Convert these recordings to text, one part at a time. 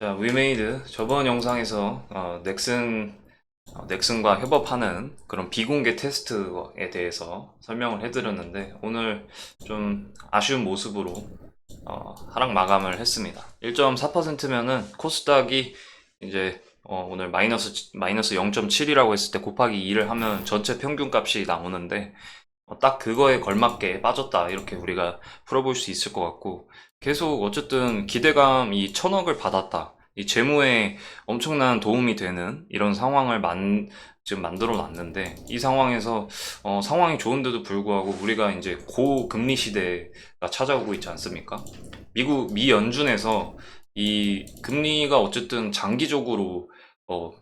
자, 위메이드 저번 영상에서 넥슨과 협업하는 그런 비공개 테스트에 대해서 설명을 해드렸는데 오늘 좀 아쉬운 모습으로 하락 마감을 했습니다. 1.4%면은 코스닥이 이제 오늘 마이너스 0.7이라고 했을 때 곱하기 2를 하면 전체 평균 값이 나오는데 딱 그거에 걸맞게 빠졌다 이렇게 우리가 풀어볼 수 있을 것 같고 계속 어쨌든 기대감 이 1,000억을 받았다 이 재무에 엄청난 도움이 되는 이런 상황을 지금 만들어 놨는데 이 상황에서 상황이 좋은데도 불구하고 우리가 이제 고금리 시대가 찾아오고 있지 않습니까? 미 연준에서 이 금리가 어쨌든 장기적으로 어,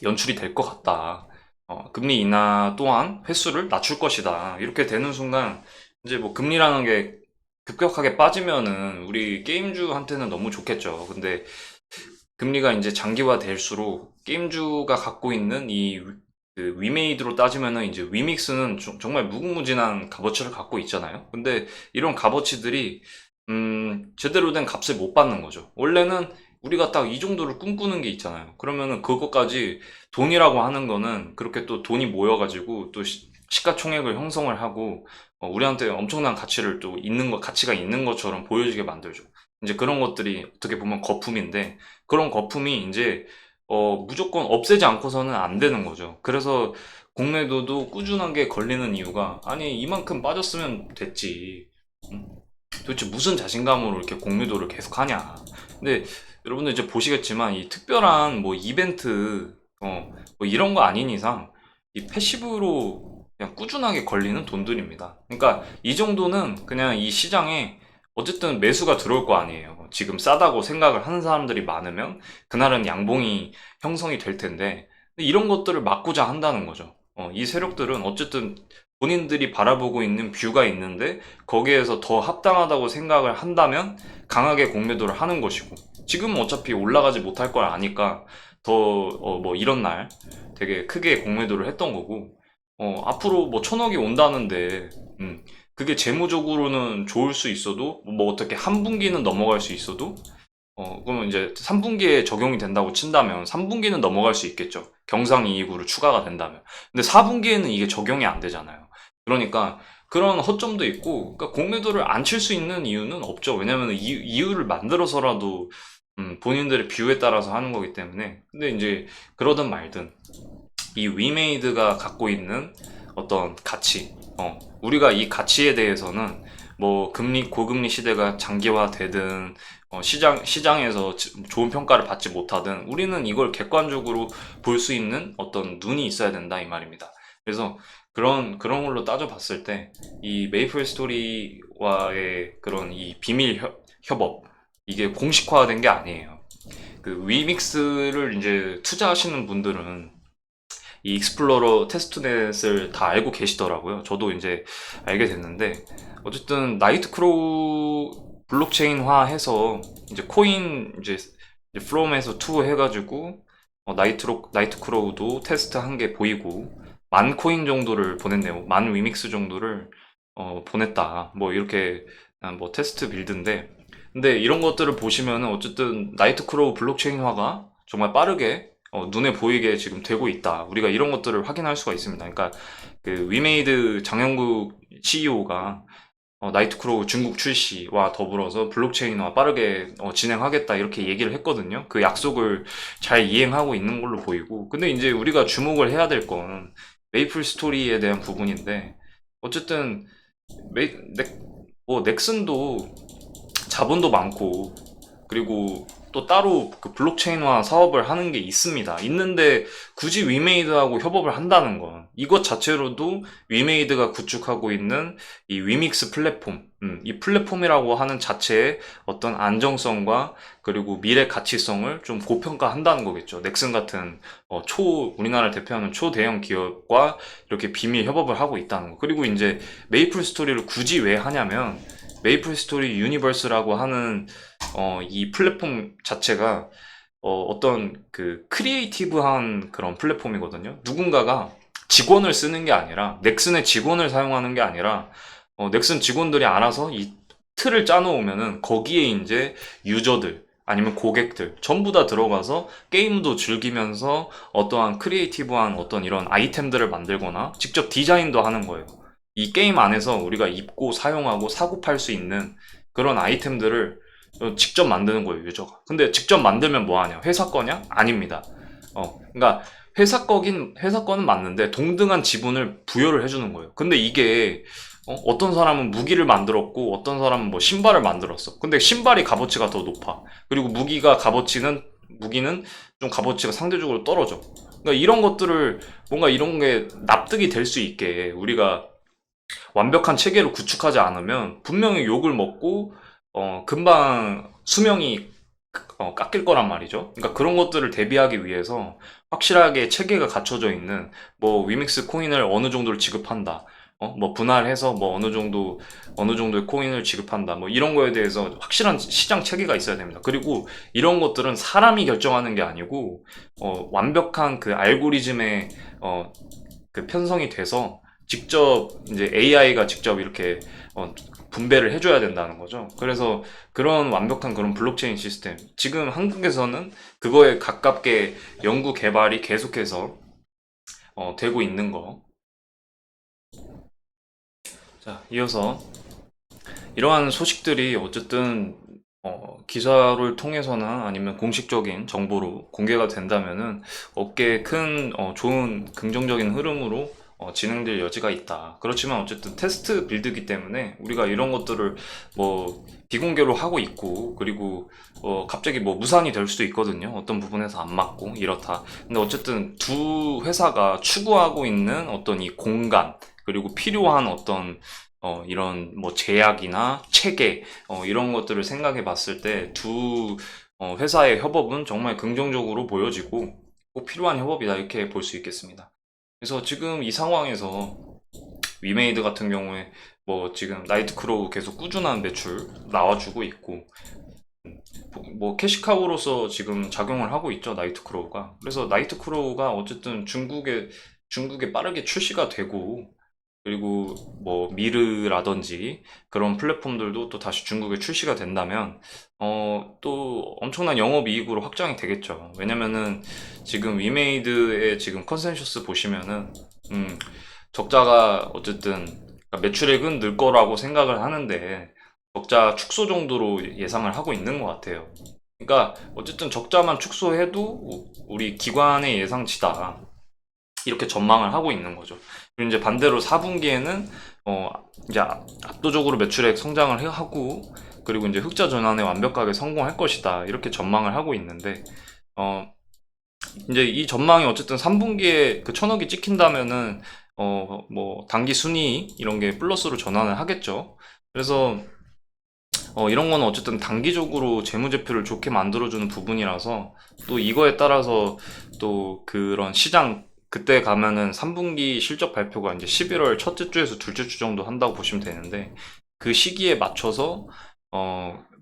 연출이 될 것 같다. 금리 인하 또한 횟수를 낮출 것이다. 이렇게 되는 순간 이제 뭐 금리라는 게 급격하게 빠지면은 우리 게임주한테는 너무 좋겠죠. 근데 금리가 이제 장기화 될수록 게임주가 갖고 있는 그 위메이드로 따지면은 이제 위믹스는 정말 무궁무진한 값어치를 갖고 있잖아요. 근데 이런 값어치들이 제대로 된 값을 못 받는 거죠. 원래는 우리가 딱 이 정도를 꿈꾸는 게 있잖아요. 그러면은 그것까지 돈이라고 하는 거는 그렇게 또 돈이 모여가지고 또 시가총액을 형성을 하고 우리한테 엄청난 가치를 또 가치가 있는 것처럼 보여지게 만들죠. 이제 그런 것들이 어떻게 보면 거품인데 그런 거품이 이제 무조건 없애지 않고서는 안 되는 거죠. 그래서 공매도도 꾸준하게 걸리는 이유가 아니 이만큼 빠졌으면 됐지. 음, 도대체 무슨 자신감으로 이렇게 공유도를 계속 하냐. 근데 여러분들 이제 보시겠지만 이 특별한 뭐 이벤트, 뭐 이런 거 아닌 이상 이 패시브로 그냥 꾸준하게 걸리는 돈들입니다. 그러니까 이 정도는 그냥 이 시장에 어쨌든 매수가 들어올 거 아니에요. 지금 싸다고 생각을 하는 사람들이 많으면 그날은 양봉이 형성이 될 텐데 이런 것들을 막고자 한다는 거죠. 이 세력들은 어쨌든 본인들이 바라보고 있는 뷰가 있는데 거기에서 더 합당하다고 생각을 한다면 강하게 공매도를 하는 것이고 지금은 어차피 올라가지 못할 걸 아니까 더 뭐 이런 날 되게 크게 공매도를 했던 거고 앞으로 뭐 1,000억이 온다는데 그게 재무적으로는 좋을 수 있어도 뭐 어떻게 한 분기는 넘어갈 수 있어도 그러면 이제 3분기에 적용이 된다고 친다면 3분기는 넘어갈 수 있겠죠. 경상이익으로 추가가 된다면. 근데 4분기에는 이게 적용이 안 되잖아요. 그러니까 그런 허점도 있고, 그러니까 공매도를 안 칠 수 있는 이유는 없죠. 왜냐면 이유를 만들어서라도 본인들의 뷰에 따라서 하는 거기 때문에. 근데 이제 그러든 말든 이 위메이드가 갖고 있는 어떤 가치, 우리가 이 가치에 대해서는 뭐 고금리 시대가 장기화되든 시장에서 좋은 평가를 받지 못하든 우리는 이걸 객관적으로 볼 수 있는 어떤 눈이 있어야 된다 이 말입니다. 그래서 그런 걸로 따져봤을 때 이 메이플 스토리와의 그런 이 비밀 협업 이게 공식화된 게 아니에요. 그 위믹스를 이제 투자하시는 분들은 이 익스플로러 테스트넷을 다 알고 계시더라고요. 저도 이제 알게 됐는데 어쨌든 나이트크로우 블록체인화 해서 이제 코인 이제 프롬에서 투 해가지고 나이트크로우도 테스트 한 게 보이고 10,000코인 정도를 보냈네요. 10,000위믹스 정도를 보냈다. 뭐 이렇게 뭐 테스트 빌드인데 근데 이런 것들을 보시면은 어쨌든 나이트크로우 블록체인화가 정말 빠르게 눈에 보이게 지금 되고 있다. 우리가 이런 것들을 확인할 수가 있습니다. 그러니까 그 위메이드 장영국 CEO가 나이트크로우 중국 출시와 더불어서 블록체인화 빠르게 진행하겠다 이렇게 얘기를 했거든요. 그 약속을 잘 이행하고 있는 걸로 보이고. 근데 이제 우리가 주목을 해야 될 건 메이플 스토리에 대한 부분인데 어쨌든 메이, 넥, 넥슨도 자본도 많고 그리고 또 따로 그 블록체인화 사업을 하는 게 있습니다. 있는데 굳이 위메이드하고 협업을 한다는 건 이것 자체로도 위메이드가 구축하고 있는 이 위믹스 플랫폼, 이 플랫폼이라고 하는 자체의 어떤 안정성과 그리고 미래 가치성을 좀 고평가한다는 거겠죠. 넥슨 같은 우리나라를 대표하는 초대형 기업과 이렇게 비밀 협업을 하고 있다는 거. 그리고 이제 메이플 스토리를 굳이 왜 하냐면 메이플 스토리 유니버스라고 하는 이 플랫폼 자체가 어떤 그 크리에이티브한 그런 플랫폼이거든요. 누군가가 직원을 쓰는 게 아니라 넥슨의 직원을 사용하는 게 아니라 넥슨 직원들이 알아서 이 틀을 짜놓으면은 거기에 이제 유저들 아니면 고객들 전부 다 들어가서 게임도 즐기면서 어떠한 크리에이티브한 어떤 이런 아이템들을 만들거나 직접 디자인도 하는 거예요. 이 게임 안에서 우리가 입고 사용하고 사고 팔 수 있는 그런 아이템들을 직접 만드는 거예요, 유저가. 근데 직접 만들면 뭐 하냐? 회사 거냐? 아닙니다. 그러니까 회사 거는 맞는데 동등한 지분을 부여를 해주는 거예요. 근데 이게 어떤 사람은 무기를 만들었고 어떤 사람은 뭐 신발을 만들었어. 근데 신발이 값어치가 더 높아. 그리고 무기는 좀 값어치가 상대적으로 떨어져. 그러니까 이런 것들을 뭔가 이런 게 납득이 될 수 있게 우리가 완벽한 체계를 구축하지 않으면 분명히 욕을 먹고 금방 수명이 깎일 거란 말이죠. 그러니까 그런 것들을 대비하기 위해서 확실하게 체계가 갖춰져 있는 뭐 위믹스 코인을 어느 정도를 지급한다. 뭐 분할해서 뭐 어느 정도의 코인을 지급한다. 뭐 이런 거에 대해서 확실한 시장 체계가 있어야 됩니다. 그리고 이런 것들은 사람이 결정하는 게 아니고 완벽한 그 알고리즘에 그 편성이 돼서 직접 이제 AI가 직접 이렇게 분배를 해줘야 된다는 거죠. 그래서 그런 완벽한 그런 블록체인 시스템. 지금 한국에서는 그거에 가깝게 연구 개발이 계속해서 되고 있는 거. 자, 이어서 이러한 소식들이 어쨌든 기사를 통해서나 아니면 공식적인 정보로 공개가 된다면은 업계에 큰 좋은 긍정적인 흐름으로 진행될 여지가 있다. 그렇지만 어쨌든 테스트 빌드이기 때문에 우리가 이런 것들을 뭐 비공개로 하고 있고 그리고 갑자기 뭐 무산이 될 수도 있거든요. 어떤 부분에서 안 맞고 이렇다. 근데 어쨌든 두 회사가 추구하고 있는 어떤 이 공간 그리고 필요한 어떤 이런 뭐 제약이나 체계 이런 것들을 생각해 봤을 때 두 회사의 협업은 정말 긍정적으로 보여지고 꼭 필요한 협업이다 이렇게 볼 수 있겠습니다. 그래서 지금 이 상황에서 위메이드 같은 경우에 뭐 지금 나이트크로우 계속 꾸준한 매출 나와주고 있고 뭐 캐시카우로서 지금 작용을 하고 있죠 나이트크로우가. 그래서 나이트크로우가 어쨌든 중국에 빠르게 출시가 되고 그리고 뭐 미르라든지 그런 플랫폼들도 또 다시 중국에 출시가 된다면 또 엄청난 영업이익으로 확장이 되겠죠. 왜냐면은 지금 위메이드의 지금 컨센서스 보시면은 음, 적자가 어쨌든 그러니까 매출액은 늘 거라고 생각을 하는데 적자 축소 정도로 예상을 하고 있는 것 같아요. 그러니까 어쨌든 적자만 축소해도 우리 기관의 예상치다. 이렇게 전망을 하고 있는 거죠. 그리고 이제 반대로 4분기에는 이제 압도적으로 매출액 성장을 하고 그리고 이제 흑자 전환에 완벽하게 성공할 것이다. 이렇게 전망을 하고 있는데 어 이제 이 전망이 어쨌든 3분기에 그 천억이 찍힌다면은 뭐 단기 순이익 이런 게 플러스로 전환을 하겠죠. 그래서 이런 거는 어쨌든 단기적으로 재무제표를 좋게 만들어주는 부분이라서 또 이거에 따라서 또 그런 시장 그때 가면은 3분기 실적 발표가 이제 11월 첫째 주에서 둘째 주 정도 한다고 보시면 되는데 그 시기에 맞춰서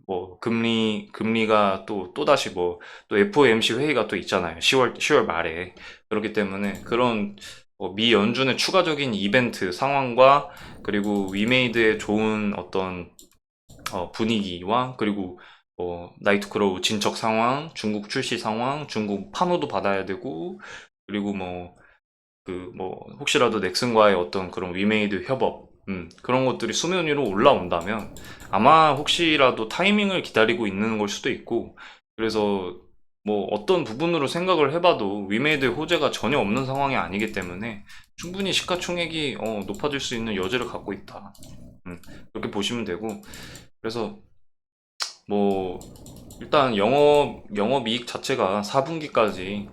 뭐 금리가 또다시 뭐 또 FOMC 회의가 또 있잖아요. 10월 말에. 그렇기 때문에 그런 미 연준의 추가적인 이벤트 상황과 그리고 위메이드의 좋은 어떤 분위기와 그리고 나이트크로우 진척 상황, 중국 출시 상황, 중국 판호도 받아야 되고 그리고 뭐 혹시라도 넥슨과의 어떤 그런 위메이드 협업 그런 것들이 수면 위로 올라온다면 아마 혹시라도 타이밍을 기다리고 있는 걸 수도 있고 그래서 뭐 어떤 부분으로 생각을 해봐도 위메이드의 호재가 전혀 없는 상황이 아니기 때문에 충분히 시가총액이 높아질 수 있는 여지를 갖고 있다. 그렇게 보시면 되고 그래서 뭐 일단 영업이익 자체가 4분기까지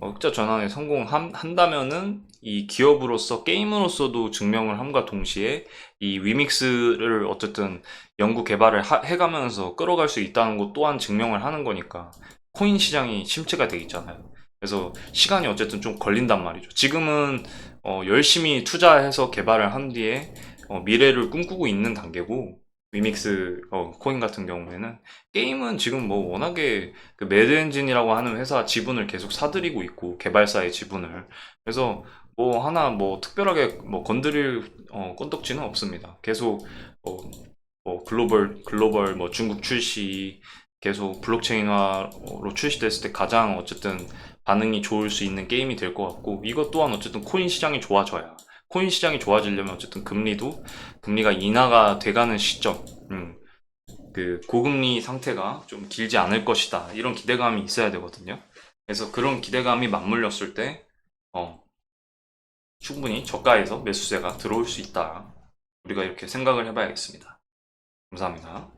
흑자 전환에 성공한다면은 이 기업으로서 게임으로서도 증명을 함과 동시에 이 위믹스를 어쨌든 연구 개발을 해가면서 끌어갈 수 있다는 것 또한 증명을 하는 거니까 코인 시장이 침체가 되겠잖아요. 그래서 시간이 어쨌든 좀 걸린단 말이죠. 지금은 열심히 투자해서 개발을 한 뒤에 미래를 꿈꾸고 있는 단계고 위믹스 코인 같은 경우에는 게임은 지금 뭐 워낙에 그 매드 엔진이라고 하는 회사 지분을 계속 사들이고 있고 개발사의 지분을 그래서 뭐 하나 뭐 특별하게 뭐 건드릴 건덕지는 없습니다. 계속 뭐 글로벌 뭐 중국 출시 계속 블록체인화로 출시됐을 때 가장 어쨌든 반응이 좋을 수 있는 게임이 될 것 같고, 이것 또한 어쨌든 코인 시장이 좋아져야, 코인 시장이 좋아지려면 어쨌든 금리가 인하가 돼가는 시점, 그 고금리 상태가 좀 길지 않을 것이다, 이런 기대감이 있어야 되거든요. 그래서 그런 기대감이 맞물렸을 때 충분히 저가에서 매수세가 들어올 수 있다, 우리가 이렇게 생각을 해봐야겠습니다. 감사합니다.